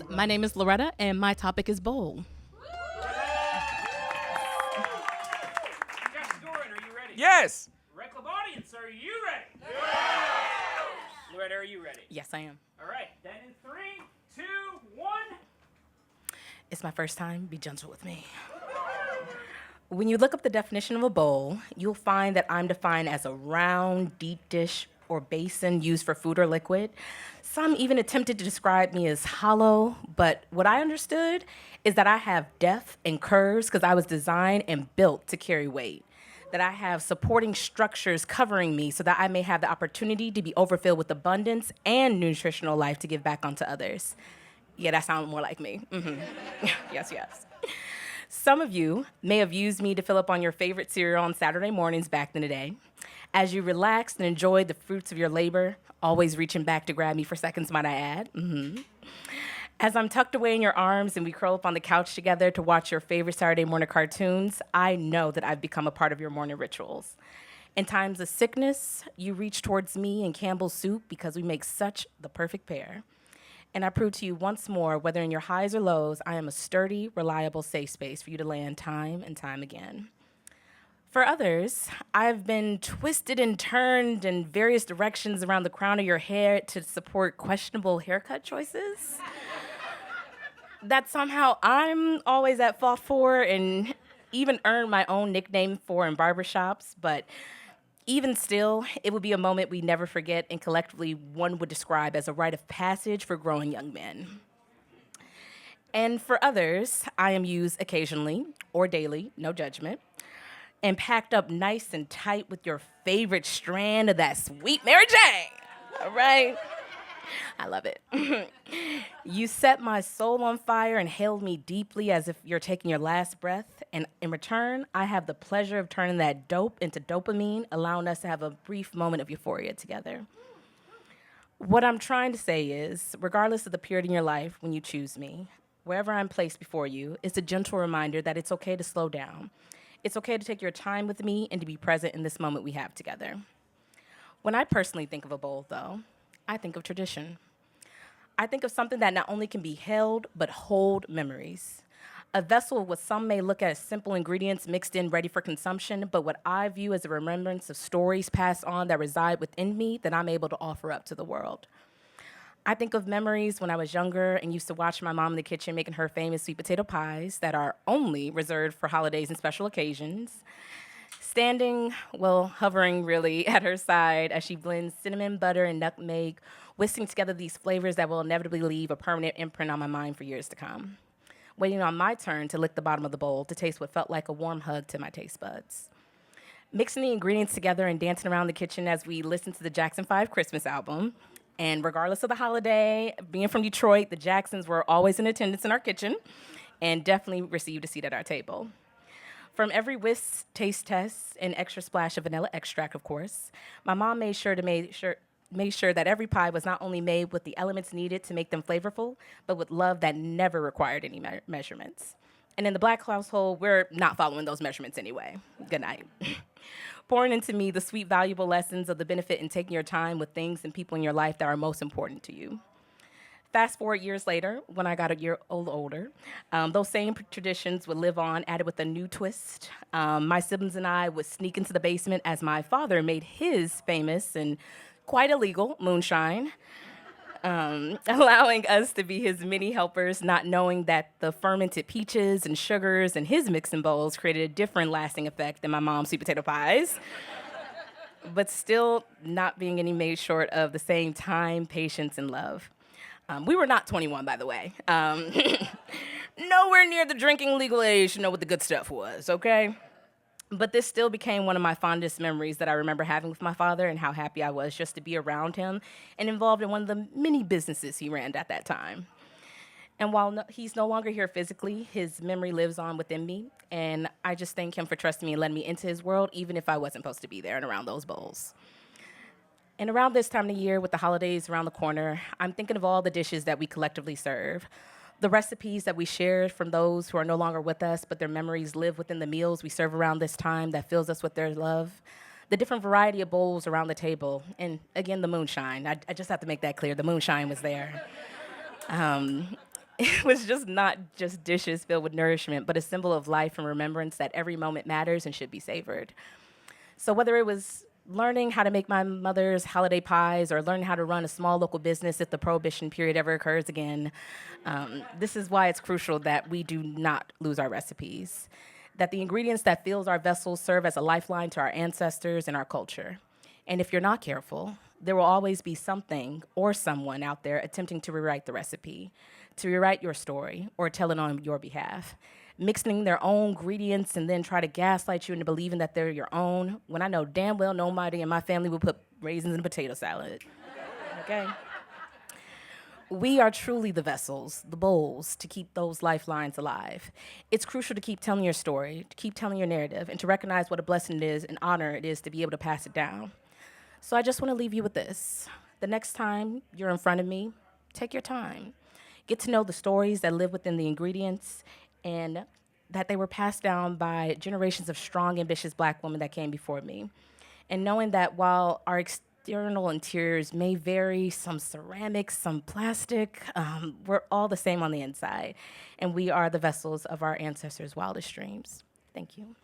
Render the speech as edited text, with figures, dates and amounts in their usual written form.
My name is Loretta, and my topic is bowl. Are you ready? Yes. Reckless audience, are you ready? Loretta, are you ready? Yes, I am. All right, then in 3, 2, 1. It's my first time. Be gentle with me. When you look up the definition of a bowl, you'll find that I'm defined as a round, deep dish or basin used for food or liquid. Some even attempted to describe me as hollow, but what I understood is that I have depth and curves because I was designed and built to carry weight. That I have supporting structures covering me so that I may have the opportunity to be overfilled with abundance and nutritional life to give back onto others. Yeah, that sounds more like me. Yes, yes. Some of you may have used me to fill up on your favorite cereal on Saturday mornings back in the day. As you relaxed and enjoyed the fruits of your labor, always reaching back to grab me for seconds, might I add. As I'm tucked away in your arms and we curl up on the couch together to watch your favorite Saturday morning cartoons, I know that I've become a part of your morning rituals. In times of sickness, you reach towards me and Campbell's soup because we make such the perfect pair. And I prove to you once more, whether in your highs or lows, I am a sturdy, reliable, safe space for you to land time and time again. For others, I've been twisted and turned in various directions around the crown of your hair to support questionable haircut choices that somehow I'm always at fault for and even earned my own nickname for in barbershops, but even still, it would be a moment we never forget and collectively one would describe as a rite of passage for growing young men. And for others, I am used occasionally or daily, no judgment, and packed up nice and tight with your favorite strand of that sweet Mary Jane. All right? I love it. You set my soul on fire and held me deeply as if you're taking your last breath. And in return, I have the pleasure of turning that dope into dopamine, allowing us to have a brief moment of euphoria together. What I'm trying to say is, regardless of the period in your life when you choose me, wherever I'm placed before you, it's a gentle reminder that it's okay to slow down. It's okay to take your time with me and to be present in this moment we have together. When I personally think of a bowl, though, I think of tradition. I think of something that not only can be held, but hold memories. A vessel what some may look at as simple ingredients mixed in ready for consumption, but what I view as a remembrance of stories passed on that reside within me that I'm able to offer up to the world. I think of memories when I was younger and used to watch my mom in the kitchen making her famous sweet potato pies that are only reserved for holidays and special occasions. Standing, well, hovering really at her side as she blends cinnamon, butter, and nutmeg, whisking together these flavors that will inevitably leave a permanent imprint on my mind for years to come. Waiting on my turn to lick the bottom of the bowl to taste what felt like a warm hug to my taste buds. Mixing the ingredients together and dancing around the kitchen as we listen to the Jackson 5 Christmas album. And regardless of the holiday, being from Detroit, the Jacksons were always in attendance in our kitchen and definitely received a seat at our table. From every whisk, taste test, and extra splash of vanilla extract, of course, my mom made sure that every pie was not only made with the elements needed to make them flavorful, but with love that never required any measurements. And in the Black household, we're not following those measurements anyway. Good night. Pouring into me the sweet, valuable lessons of the benefit in taking your time with things and people in your life that are most important to you. Fast forward years later, when I got a year older, those same traditions would live on, added with a new twist. My siblings and I would sneak into the basement as my father made his famous and quite illegal moonshine, allowing us to be his mini helpers, not knowing that the fermented peaches and sugars in his mixing bowls created a different lasting effect than my mom's sweet potato pies, but still not being any made short of the same time, patience, and love. We were not 21, by the way. Nowhere near the drinking legal age to know what the good stuff was, okay? But this still became one of my fondest memories that I remember having with my father and how happy I was just to be around him and involved in one of the many businesses he ran at that time. And while he's no longer here physically, his memory lives on within me, and I just thank him for trusting me and letting me into his world, even if I wasn't supposed to be there and around those bowls. And around this time of the year, with the holidays around the corner, I'm thinking of all the dishes that we collectively serve, the recipes that we shared from those who are no longer with us, but their memories live within the meals we serve around this time that fills us with their love, the different variety of bowls around the table, and again, the moonshine. I just have to make that clear. The moonshine was there. It was just not just dishes filled with nourishment, but a symbol of life and remembrance that every moment matters and should be savored. So whether it was learning how to make my mother's holiday pies or learning how to run a small local business if the prohibition period ever occurs again, this is why it's crucial that we do not lose our recipes, that the ingredients that fills our vessels serve as a lifeline to our ancestors and our culture. And if you're not careful, there will always be something or someone out there attempting to rewrite the recipe, to rewrite your story, or tell it on your behalf, mixing their own ingredients and then try to gaslight you into believing that they're your own, when I know damn well nobody in my family will put raisins in potato salad. Okay? We are truly the vessels, the bowls, to keep those lifelines alive. It's crucial to keep telling your story, to keep telling your narrative, and to recognize what a blessing it is and honor it is to be able to pass it down. So I just want to leave you with this. The next time you're in front of me, take your time. Get to know the stories that live within the ingredients and that they were passed down by generations of strong, ambitious Black women that came before me. And knowing that while our external interiors may vary, some ceramics, some plastic, we're all the same on the inside. And we are the vessels of our ancestors' wildest dreams. Thank you.